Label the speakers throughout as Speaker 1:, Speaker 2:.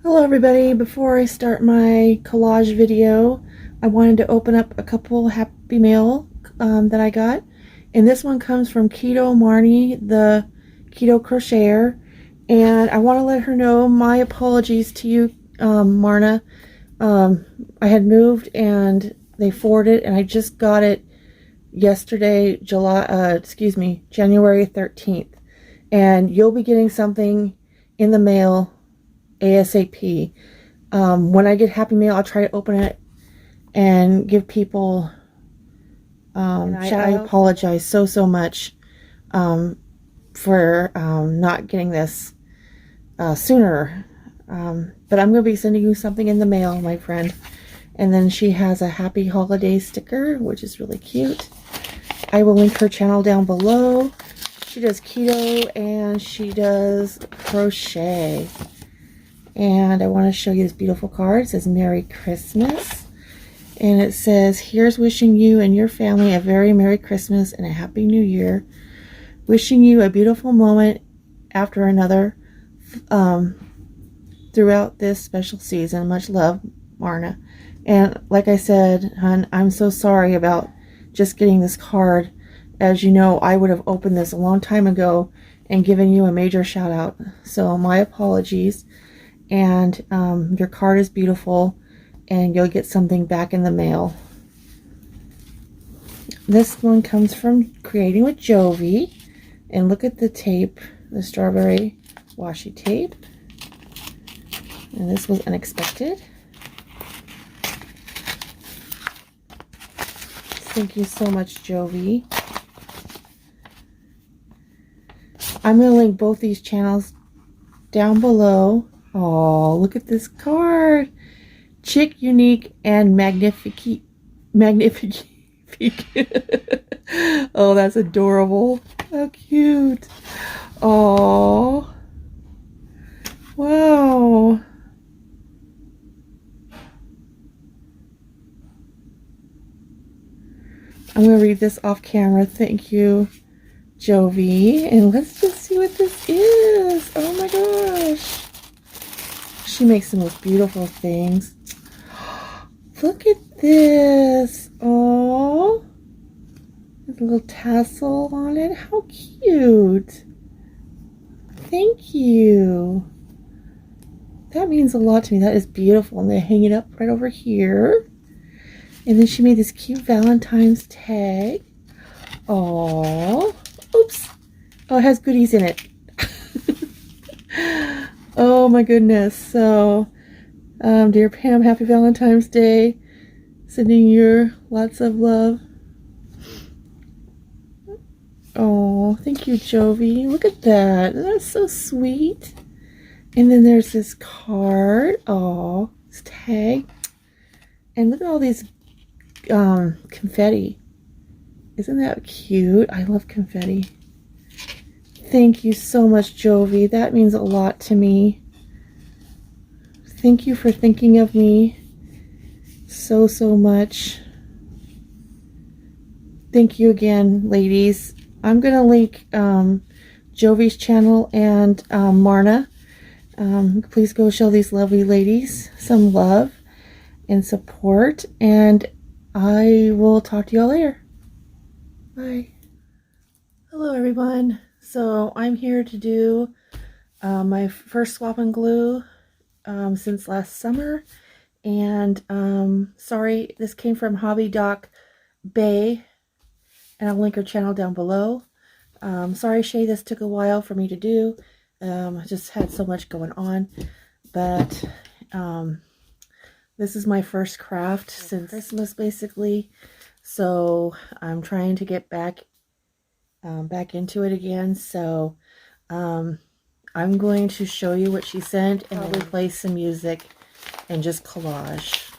Speaker 1: Hello everybody, before I start my collage video, I wanted to open up a couple Happy Mail that I got. And this one comes from Keto Marnie, the Keto Crocheter. And I want to let her know my apologies to you, Marna. I had moved and they forwarded and I just got it yesterday, January 13th. And you'll be getting something in the mail ASAP. When I get Happy Mail, I'll try to open it and give people I apologize so much for not getting this sooner. But I'm going to be sending you something in the mail, my friend. And then she has a Happy Holidays sticker, which is really cute. I will link her channel down below. She does keto and she does crochet. And I want to show you this beautiful card. It says Merry Christmas. And it says, here's wishing you and your family a very Merry Christmas and a Happy New Year. Wishing you a beautiful moment after another throughout this special season. Much love, Marna. And like I said, hon, I'm so sorry about just getting this card. As you know, I would have opened this a long time ago and given you a major shout out. So my apologies. And your card is beautiful and you'll get something back in the mail. This one comes from Creating with Jovi. And look at the tape, the strawberry washi tape. And this was unexpected. Thank you so much, Jovi. I'm going to link both these channels down below. Oh, look at this card. Chic, unique, and magnifique. Oh, that's adorable. How cute. Oh. Wow. I'm going to read this off camera. Thank you, Jovi. And let's just see what this is. Oh my gosh. She makes the most beautiful things. Look at this. Oh, there's a little tassel on it. How cute. Thank you. That means a lot to me. That is beautiful. I'm going to hang it up right over here. And then she made this cute Valentine's tag. Oh, oops. Oh, it has goodies in it. Oh my goodness. So, dear Pam, happy Valentine's Day. Sending you lots of love. Oh, thank you, Jovi. Look at that. That's so sweet. And then there's this card. Oh, this tag. And look at all these confetti. Isn't that cute? I love confetti. Thank you so much, Jovi. That means a lot to me. Thank you for thinking of me so much. Thank you again, ladies. I'm going to link Jovi's channel and Marna. Please go show these lovely ladies some love and support. And I will talk to y'all later. Bye. Hello, everyone. So I'm here to do my first swap and glue since last summer. And sorry, this came from Hobby Doc Bay. And I'll link her channel down below. Sorry, Shay, this took a while for me to do. I just had so much going on. But this is my first craft since Christmas, basically. So I'm trying to get back into it again. So I'm going to show you what she sent and then play some music and just collage.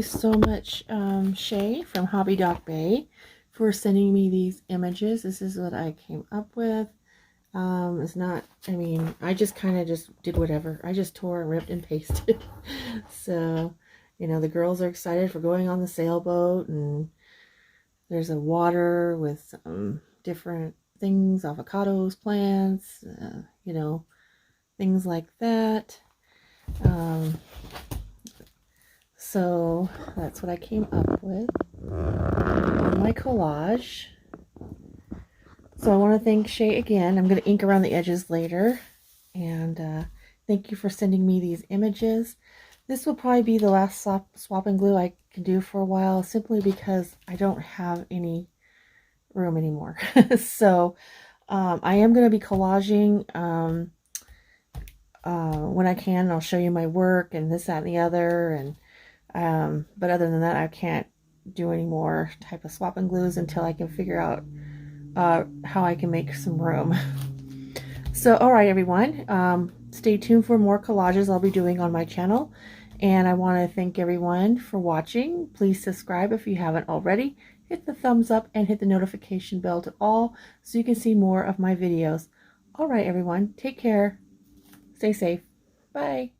Speaker 1: you so much, Shay from Hobby Doc Bay, for sending me these images. This is what I came up with. It's not, I mean, I just kind of just did whatever. I just tore and ripped and pasted. So, you know, the girls are excited for going on the sailboat, and there's a water with some different things, avocados, plants, you know, things like that. So that's what I came up with on my collage. So I want to thank Shay again. I'm going to ink around the edges later. And thank you for sending me these images. This will probably be the last swap and glue I can do for a while, simply because I don't have any room anymore. So I am going to be collaging when I can. I'll show you my work and this, that, and the other. And but other than that, I can't do any more type of swap and glues until I can figure out how I can make some room. So, all right, everyone, stay tuned for more collages I'll be doing on my channel. And I want to thank everyone for watching. Please subscribe if you haven't already. Hit the thumbs up and hit the notification bell to all so you can see more of my videos. All right, everyone, take care. Stay safe. Bye.